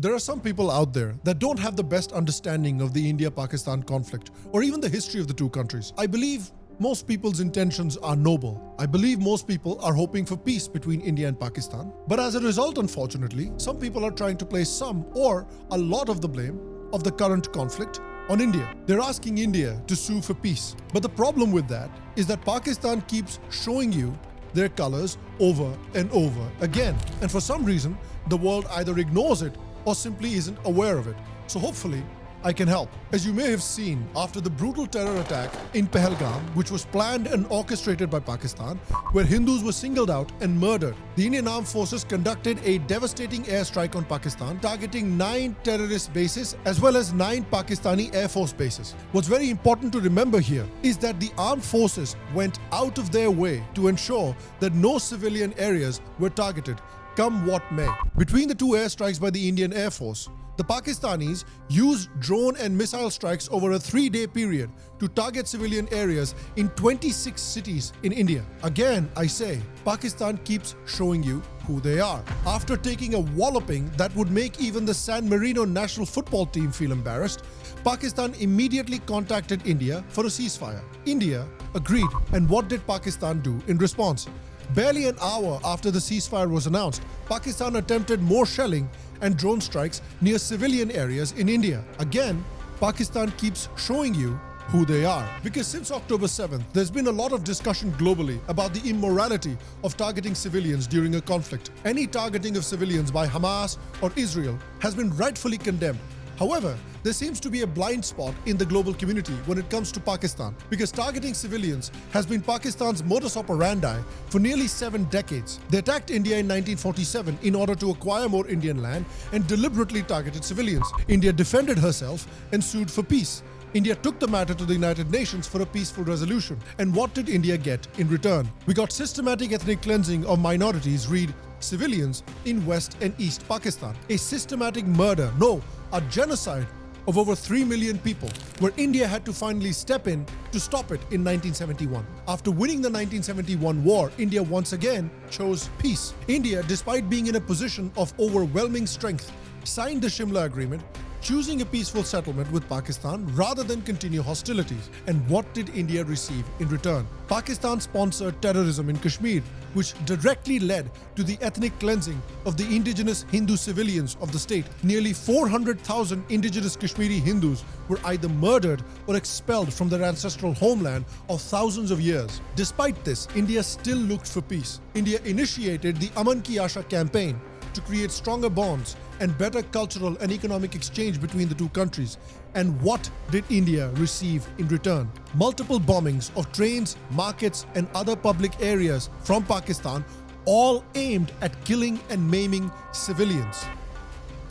There are some people out there that don't have the best understanding of the India-Pakistan conflict or even the history of the two countries. I believe most people's intentions are noble. I believe most people are hoping for peace between India and Pakistan. But as a result, unfortunately, some people are trying to place some or a lot of the blame of the current conflict on India. They're asking India to sue for peace. But the problem with that is that Pakistan keeps showing you their colors over and over again. And for some reason, the world either ignores it or simply isn't aware of it. So hopefully, I can help. As you may have seen, after the brutal terror attack in Pahalgam, which was planned and orchestrated by Pakistan, where Hindus were singled out and murdered, the Indian Armed Forces conducted a devastating airstrike on Pakistan, targeting 9 terrorist bases as well as 9 Pakistani Air Force bases. What's very important to remember here is that the armed forces went out of their way to ensure that no civilian areas were targeted, come what may. Between the 2 airstrikes by the Indian Air Force, the Pakistanis used drone and missile strikes over a 3-day period to target civilian areas in 26 cities in India. Again, I say, Pakistan keeps showing you who they are. After taking a walloping that would make even the San Marino national football team feel embarrassed, Pakistan immediately contacted India for a ceasefire. India agreed, and what did Pakistan do in response? Barely an hour after the ceasefire was announced, Pakistan attempted more shelling and drone strikes near civilian areas in India. Again, Pakistan keeps showing you who they are. Because since October 7th, there's been a lot of discussion globally about the immorality of targeting civilians during a conflict. Any targeting of civilians by Hamas or Israel has been rightfully condemned. However, there seems to be a blind spot in the global community when it comes to Pakistan, because targeting civilians has been Pakistan's modus operandi for nearly 7 decades. They attacked India in 1947 in order to acquire more Indian land and deliberately targeted civilians. India defended herself and sued for peace. India took the matter to the United Nations for a peaceful resolution. And what did India get in return? We got systematic ethnic cleansing of minorities, read civilians, in West and East Pakistan. A systematic murder, no, a genocide of over 3 million people, where India had to finally step in to stop it in 1971. After winning the 1971 war, India once again chose peace. India, despite being in a position of overwhelming strength, signed the Shimla Agreement, choosing a peaceful settlement with Pakistan rather than continue hostilities. And what did India receive in return? Pakistan sponsored terrorism in Kashmir, which directly led to the ethnic cleansing of the indigenous Hindu civilians of the state. Nearly 400,000 indigenous Kashmiri Hindus were either murdered or expelled from their ancestral homeland of thousands of years. Despite this, India still looked for peace. India initiated the Aman Ki Asha campaign to create stronger bonds and better cultural and economic exchange between the two countries. And what did India receive in return? Multiple bombings of trains, markets, and other public areas from Pakistan, all aimed at killing and maiming civilians.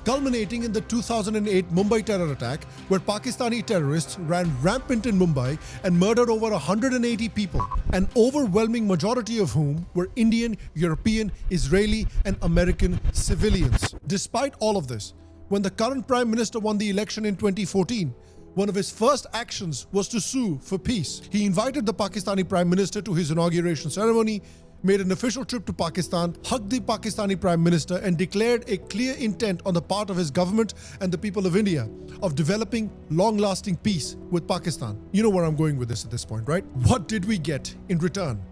Culminating in the 2008 Mumbai terror attack, where Pakistani terrorists ran rampant in Mumbai and murdered over 180 people, an overwhelming majority of whom were Indian, European, Israeli, and American civilians. Despite all of this, when the current Prime Minister won the election in 2014, one of his first actions was to sue for peace. He invited the Pakistani Prime Minister to his inauguration ceremony, made an official trip to Pakistan, hugged the Pakistani Prime Minister, and declared a clear intent on the part of his government and the people of India of developing long-lasting peace with Pakistan. You know where I'm going with this at this point, right? What did we get in return?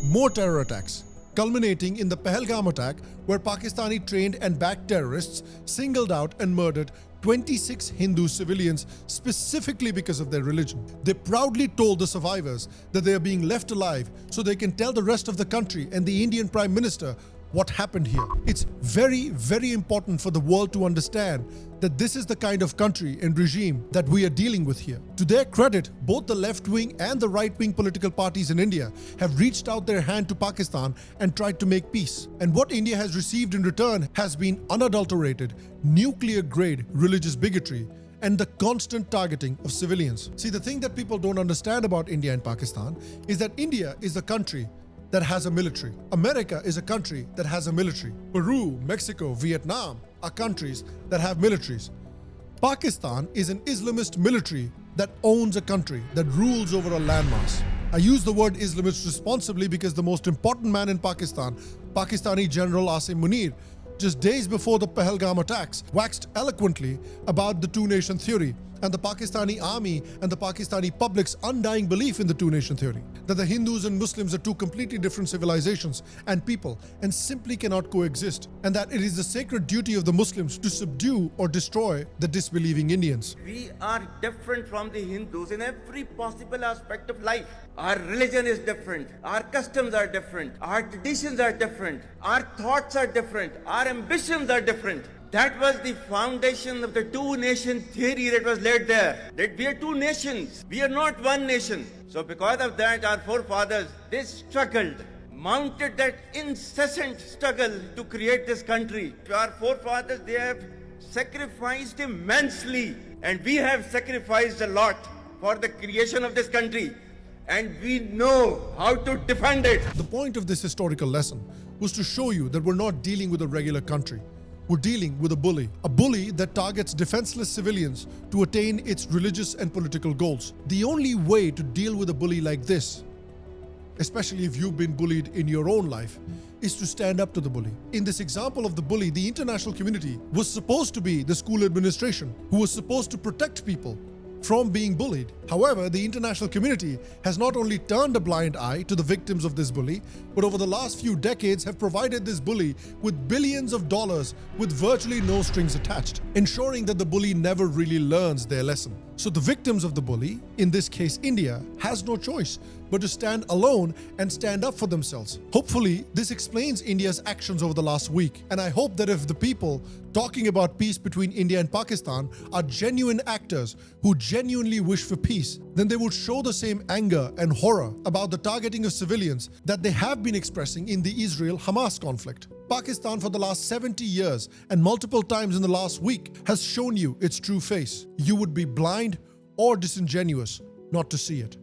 More terror attacks, culminating in the Pahalgam attack, where Pakistani trained and backed terrorists singled out and murdered 26 Hindu civilians specifically because of their religion. They proudly told the survivors that they are being left alive so they can tell the rest of the country and the Indian Prime Minister what happened here. It's very, very important for the world to understand that this is the kind of country and regime that we are dealing with here. To their credit, both the left-wing and the right-wing political parties in India have reached out their hand to Pakistan and tried to make peace. And what India has received in return has been unadulterated, nuclear-grade religious bigotry and the constant targeting of civilians. See, the thing that people don't understand about India and Pakistan is that India is a country that has a military. America is a country that has a military. Peru, Mexico, Vietnam are countries that have militaries. Pakistan is an Islamist military that owns a country, that rules over a landmass. I use the word Islamist responsibly because the most important man in Pakistan, Pakistani General Asim Munir, just days before the Pahalgam attacks, waxed eloquently about the two-nation theory and the Pakistani army and the Pakistani public's undying belief in the two-nation theory, that the Hindus and Muslims are two completely different civilizations and people and simply cannot coexist, and that it is the sacred duty of the Muslims to subdue or destroy the disbelieving Indians. We are different from the Hindus in every possible aspect of life. Our religion is different, our customs are different, our traditions are different, our thoughts are different, our ambitions are different. That was the foundation of the two-nation theory that was laid there. That we are two nations. We are not one nation. So because of that, our forefathers, they struggled, mounted that incessant struggle to create this country. Our forefathers, they have sacrificed immensely. And we have sacrificed a lot for the creation of this country. And we know how to defend it. The point of this historical lesson was to show you that we're not dealing with a regular country. We're dealing with a bully that targets defenseless civilians to attain its religious and political goals. The only way to deal with a bully like this, especially if you've been bullied in your own life, is to stand up to the bully. In this example of the bully, the international community was supposed to be the school administration, who was supposed to protect people from being bullied. However, the international community has not only turned a blind eye to the victims of this bully, but over the last few decades have provided this bully with billions of dollars with virtually no strings attached, ensuring that the bully never really learns their lesson. So the victims of the bully, in this case India, has no choice but to stand alone and stand up for themselves. Hopefully, this explains India's actions over the last week, and I hope that if the people talking about peace between India and Pakistan are genuine actors who genuinely wish for peace, then they would show the same anger and horror about the targeting of civilians that they have been expressing in the Israel-Hamas conflict. Pakistan for the last 70 years and multiple times in the last week has shown you its true face. You would be blind or disingenuous not to see it.